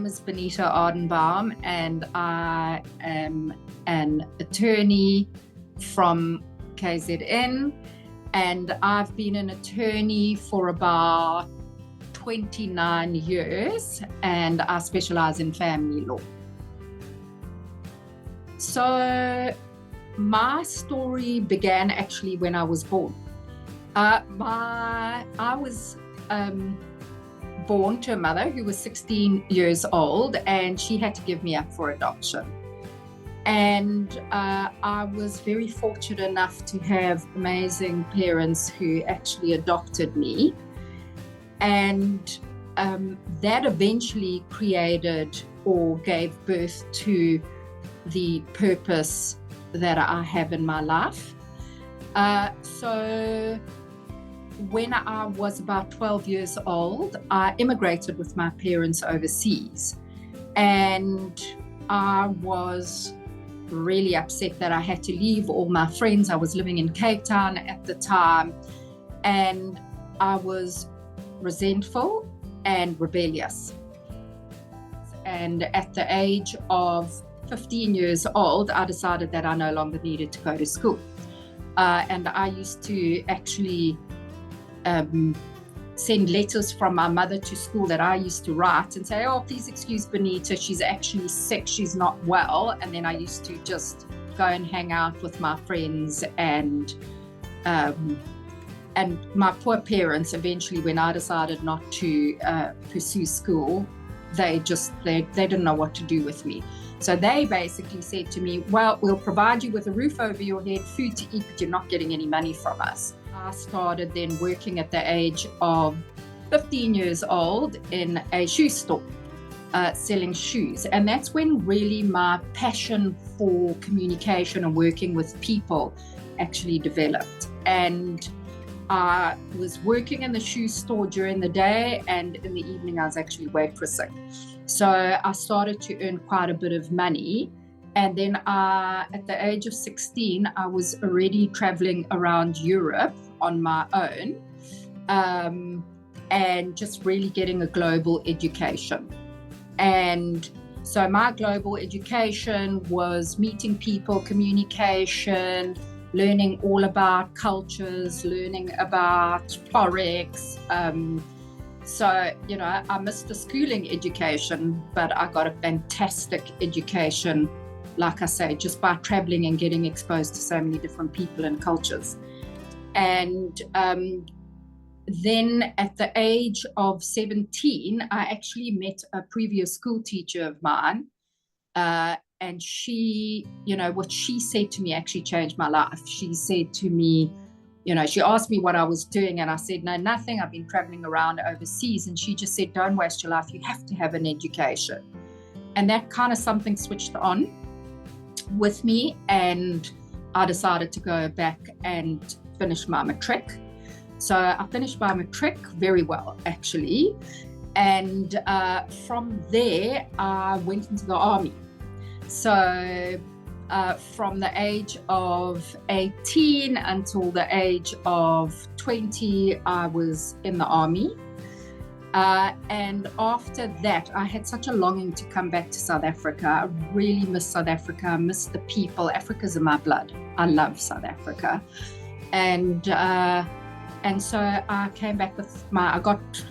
is Benita Ardenbaum, and I am an attorney from KZN, and I've been an attorney for about 29 years, and I specialize in family law. So my story began actually when I was born. I was born to a mother who was 16 years old, and she had to give me up for adoption. And I was very fortunate enough to have amazing parents who actually adopted me. And that eventually created or gave birth to the purpose that I have in my life. So when I was about 12 years old, I immigrated with my parents overseas. And I was really upset that I had to leave all my friends. I was living in Cape Town at the time, and I was resentful and rebellious. And at the age of 15 years old, I decided that I no longer needed to go to school. And I used to actually send letters from my mother to school that I used to write and say, oh, please excuse Benita, she's actually sick, she's not well. And then I used to just go and hang out with my friends, and my poor parents eventually, when I decided not to pursue school, they didn't know what to do with me. So they basically said to me, well, we'll provide you with a roof over your head, food to eat, but you're not getting any money from us. I started then working at the age of 15 years old in a shoe store, selling shoes. And that's when really my passion for communication and working with people actually developed. And I was working in the shoe store during the day, and in the evening I was actually waitressing. So I started to earn quite a bit of money. And then at the age of 16, I was already traveling around Europe on my own, and just really getting a global education. And so my global education was meeting people, communication, learning all about cultures, learning about Forex. So, I missed the schooling education, but I got a fantastic education, like I say, just by traveling and getting exposed to so many different people and cultures. And then at the age of 17, I actually met a previous school teacher of mine. And she, what she said to me actually changed my life. She said to me, she asked me what I was doing, and I said, no, nothing. I've been traveling around overseas. And she just said, don't waste your life. You have to have an education. And that kind of something switched on with me. And I decided to go back and finish my matric. So I finished my matric very well, actually. And from there, I went into the army. So from the age of 18 until the age of 20, I was in the army. And after that, I had such a longing to come back to South Africa. I really miss South Africa. I miss the people. Africa's in my blood. I love South Africa. And so I came back I got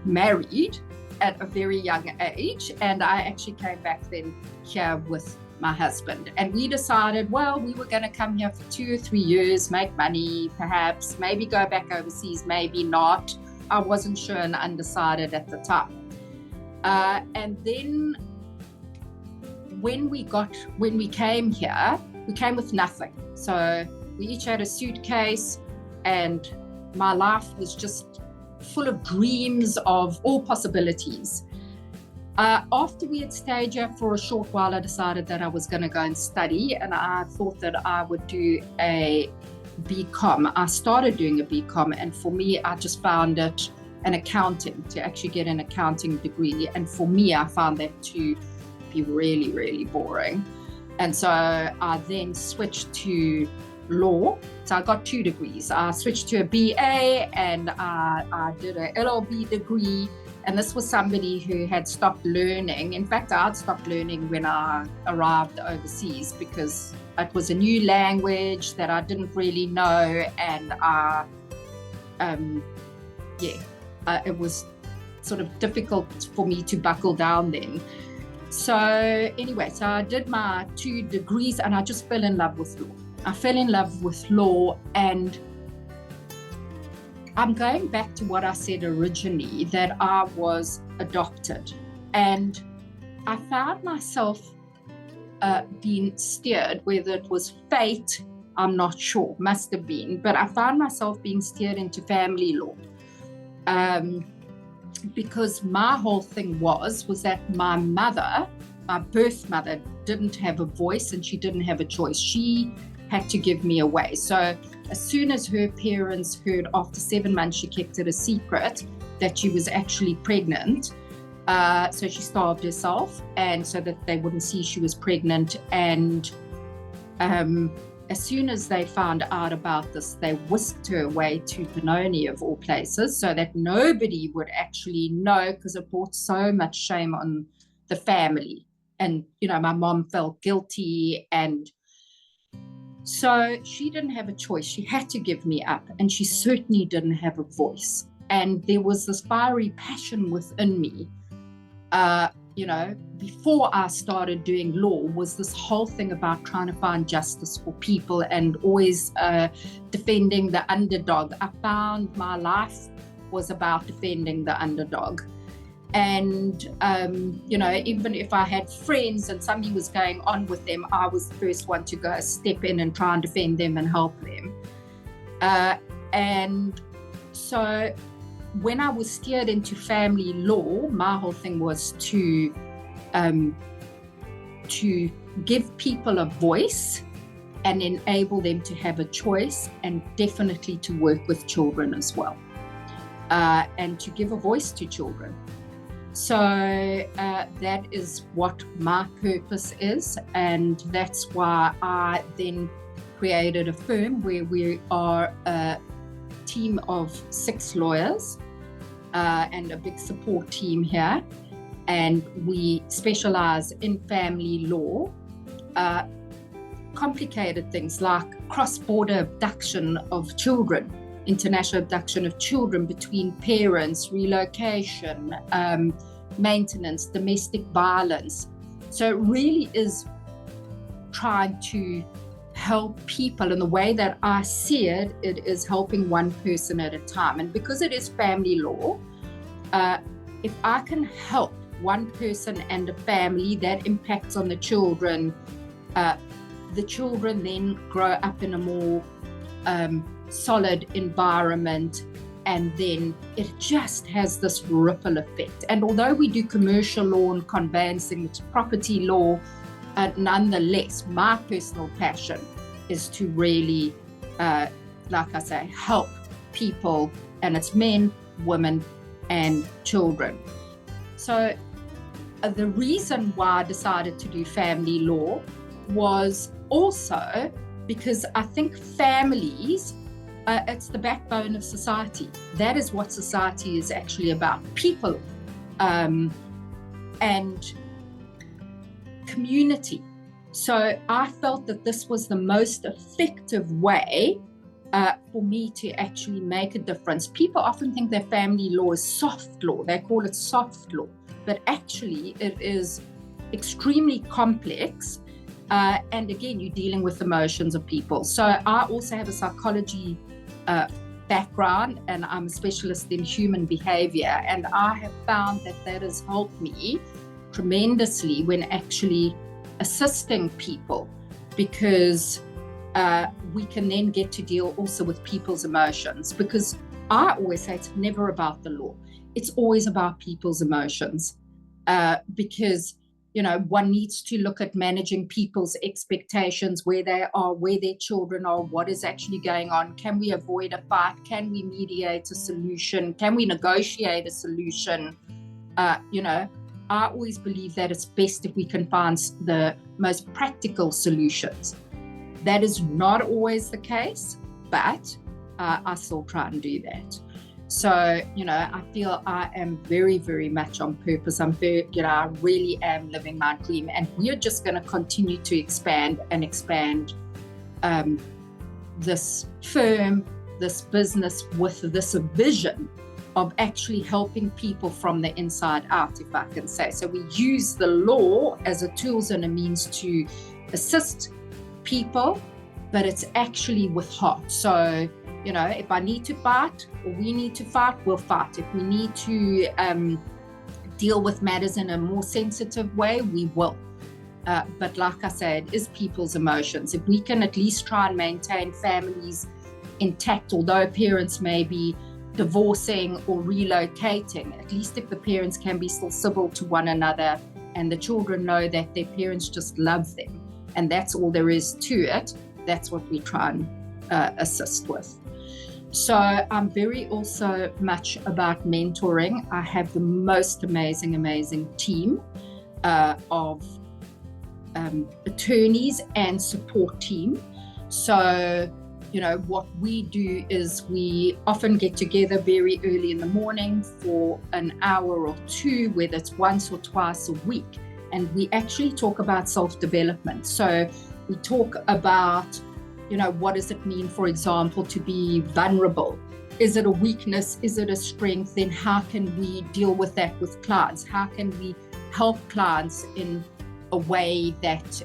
married at a very young age, and I actually came back then here with my husband. And we decided, well, we were going to come here for 2 or 3 years, make money, perhaps, maybe go back overseas, maybe not. I wasn't sure and undecided at the time. And then when we came here, we came with nothing. So we each had a suitcase, and my life was just full of dreams of all possibilities. After we had stayed here for a short while, I decided that I was going to go and study, and I thought that I would do a BCom. I started doing a BCom, and for me, I just found it an accounting, to actually get an accounting degree. And for me, I found that to be really, really boring. And so I then switched to law. So I got 2 degrees. I switched to a BA, and I did a LLB degree. And this was somebody who had stopped learning. In fact, I'd stopped learning when I arrived overseas because it was a new language that I didn't really know. And it was sort of difficult for me to buckle down then. So anyway, so I did my 2 degrees and I just fell in love with law. I fell in love with law, and I'm going back to what I said originally, that I was adopted. And I found myself being steered, whether it was fate, I'm not sure, must have been, but I found myself being steered into family law. Because my whole thing was that my mother, my birth mother, didn't have a voice and she didn't have a choice. She had to give me away. So as soon as her parents heard, after 7 months, she kept it a secret that she was actually pregnant. So she starved herself, and so that they wouldn't see she was pregnant. And as soon as they found out about this, they whisked her away to Benoni, of all places, so that nobody would actually know, because it brought so much shame on the family. And, you know, my mom felt guilty. And so she didn't have a choice. She had to give me up, and she certainly didn't have a voice. And there was this fiery passion within me, you know, before I started doing law, was this whole thing about trying to find justice for people and always defending the underdog. I found my life was about defending the underdog. And, you know, even if I had friends and something was going on with them, I was the first one to go step in and try and defend them and help them. And so when I was steered into family law, my whole thing was to give people a voice and enable them to have a choice, and definitely to work with children as well, and to give a voice to children. So that is what my purpose is, and that's why I then created a firm where we are a team of 6 lawyers and a big support team here, and we specialize in family law, complicated things like cross-border abduction of children, international abduction of children between parents, relocation, maintenance, domestic violence. So it really is trying to help people. And the way that I see it, it is helping one person at a time. And because it is family law, if I can help one person and a family, that impacts on the children. The children then grow up in a more solid environment, and then it just has this ripple effect. And although we do commercial law and conveyancing, which is property law, nonetheless, my personal passion is to really, like I say, help people, and it's men, women, and children. So the reason why I decided to do family law was also because I think families, it's the backbone of society. That is what society is actually about, people, and community. So I felt that this was the most effective way for me to actually make a difference. People often think that family law is soft law. They call it soft law, but actually it is extremely complex. And again, you're dealing with emotions of people. So I also have a psychology background, and I'm a specialist in human behavior. And I have found that that has helped me tremendously when actually assisting people, because we can then get to deal also with people's emotions. Because I always say it's never about the law. It's always about people's emotions. Because you know, one needs to look at managing people's expectations, where they are, where their children are, what is actually going on. Can we avoid a fight? Can we mediate a solution? Can we negotiate a solution? You know, I always believe that it's best if we can find the most practical solutions. That is not always the case, but I still try and do that. So, I feel I am very, very much on purpose. I really am living my dream, and we're just going to continue to expand this firm, this business with this vision of actually helping people from the inside out, if I can say. So we use the law as a tools and a means to assist people, but it's actually with heart. So, if I need to fight, or we need to fight, we'll fight. If we need to deal with matters in a more sensitive way, we will. But like I said, it is people's emotions. If we can at least try and maintain families intact, although parents may be divorcing or relocating, at least if the parents can be still civil to one another and the children know that their parents just love them, and that's all there is to it, that's what we try and assist with. So I'm very also much about mentoring. I have the most amazing team of attorneys and support team. So what we do is we often get together very early in the morning for an hour or two, whether it's once or twice a week. And we actually talk about self-development. So we talk about, what does it mean, for example, to be vulnerable? Is it a weakness? Is it a strength? Then how can we deal with that with clients? How can we help clients in a way that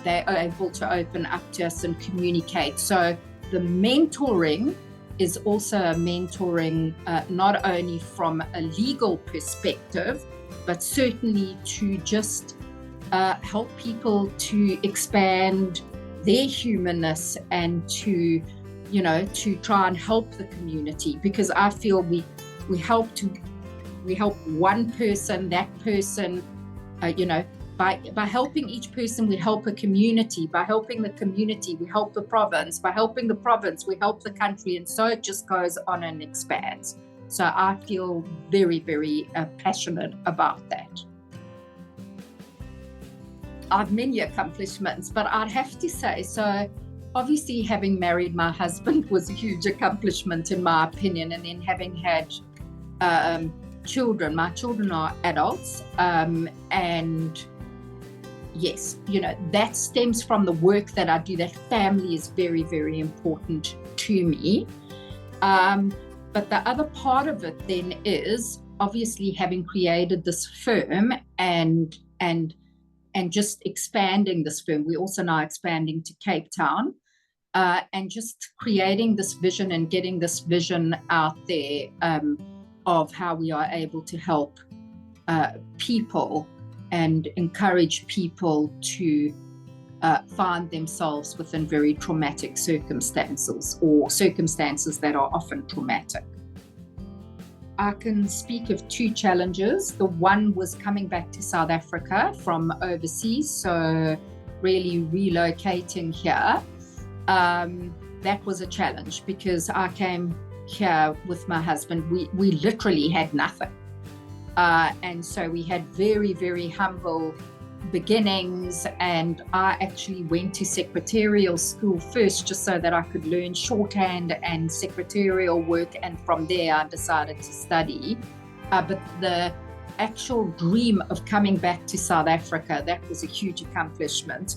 they are able to open up to us and communicate? So the mentoring is also a mentoring not only from a legal perspective, but certainly to just help people to expand their humanness and to try and help the community, because I feel we help one person, that person, by helping each person, we help a community. By helping the community, we help the province. By helping the province, we help the country. And so it just goes on and expands. So I feel very, very passionate about that. I have many accomplishments, but I'd have to say, so obviously having married my husband was a huge accomplishment in my opinion. And then having had children, my children are adults, and yes, that stems from the work that I do. That family is very, very important to me. But the other part of it then is obviously having created this firm and just expanding this firm. We're also now expanding to Cape Town, and just creating this vision and getting this vision out there of how we are able to help people and encourage people to find themselves within very traumatic circumstances, or circumstances that are often traumatic. I can speak of two challenges. The one was coming back to South Africa from overseas, so really relocating here. That was a challenge because I came here with my husband. We literally had nothing. And so we had very, very humble beginnings, and I actually went to secretarial school first just so that I could learn shorthand and secretarial work, and from there I decided to study. But the actual dream of coming back to South Africa, that was a huge accomplishment.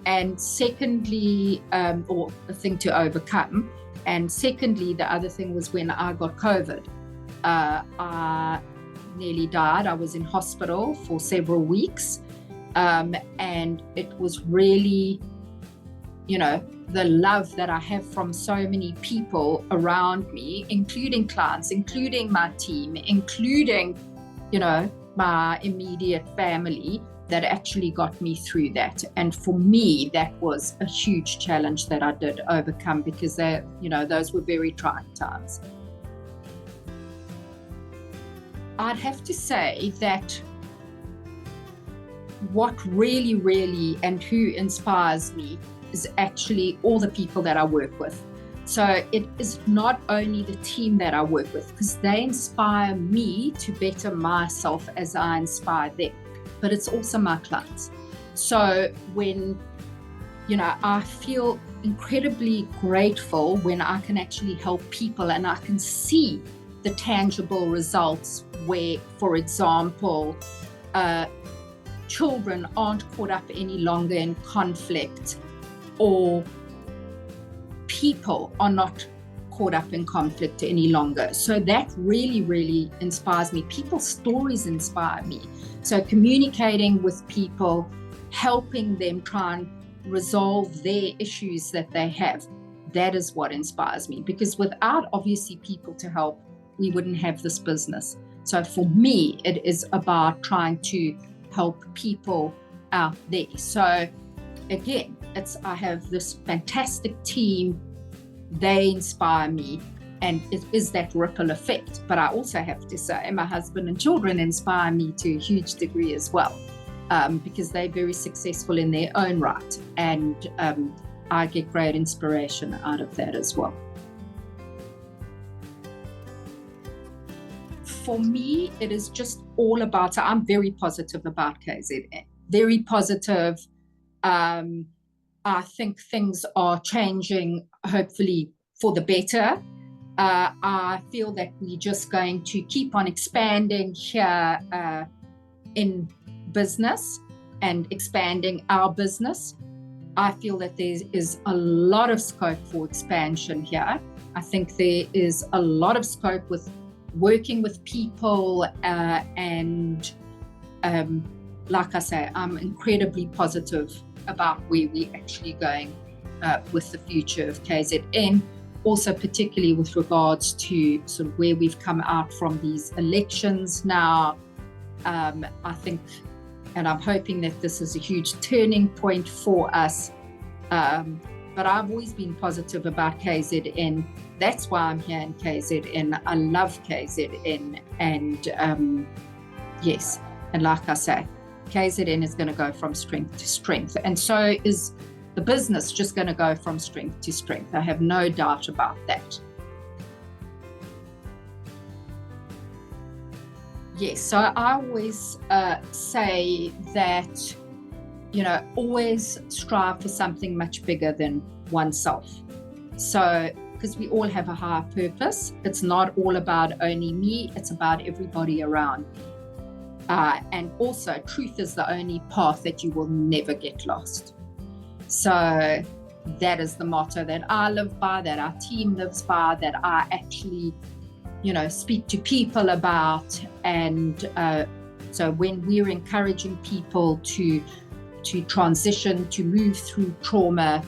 And secondly, or a thing to overcome. And secondly, the other thing was when I got COVID. I nearly died. I was in hospital for several weeks. And it was really, the love that I have from so many people around me, including clients, including my team, including, my immediate family, that actually got me through that. And for me, that was a huge challenge that I did overcome, because those were very trying times. I'd have to say that what really, really, and who inspires me is actually all the people that I work with. So it is not only the team that I work with, because they inspire me to better myself as I inspire them, but it's also my clients. So when I feel incredibly grateful when I can actually help people and I can see the tangible results where, for example, children aren't caught up any longer in conflict, or people are not caught up in conflict any longer. So that really, really inspires me. People's stories inspire me. So communicating with people, helping them try and resolve their issues that they have, that is what inspires me, because without obviously people to help, we wouldn't have this business. So for me, it is about trying to help people out there. So again, I have this fantastic team. They inspire me, and it is that ripple effect. But I also have to say my husband and children inspire me to a huge degree as well, because they're very successful in their own right, and I get great inspiration out of that as well. For me, it is just all about, I'm very positive about KZN, very positive. I think things are changing, hopefully for the better. I feel that we're just going to keep on expanding here in business and expanding our business. I feel that there is a lot of scope for expansion here. I think there is a lot of scope with working with people, and like I say, I'm incredibly positive about where we're actually going with the future of KZN. Also, particularly with regards to sort of where we've come out from these elections now. I think, and I'm hoping that this is a huge turning point for us. But I've always been positive about KZN. That's why I'm here in KZN. I love KZN. And yes, and like I say, KZN is going to go from strength to strength. And so is the business just going to go from strength to strength. I have no doubt about that. Yes, so I always say that, always strive for something much bigger than oneself. So, because we all have a higher purpose. It's not all about only me, it's about everybody around me. And also, truth is the only path that you will never get lost. So that is the motto that I live by, that our team lives by, that I actually, speak to people about. And so when we're encouraging people to transition, to move through trauma,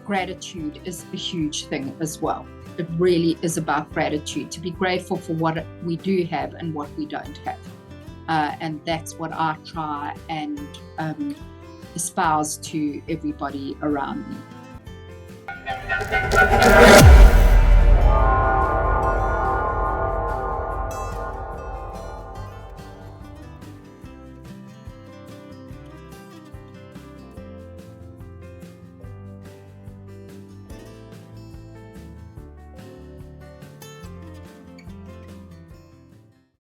gratitude is a huge thing as well. It really is about gratitude, to be grateful for what we do have and what we don't have. And that's what I try and espouse to everybody around me.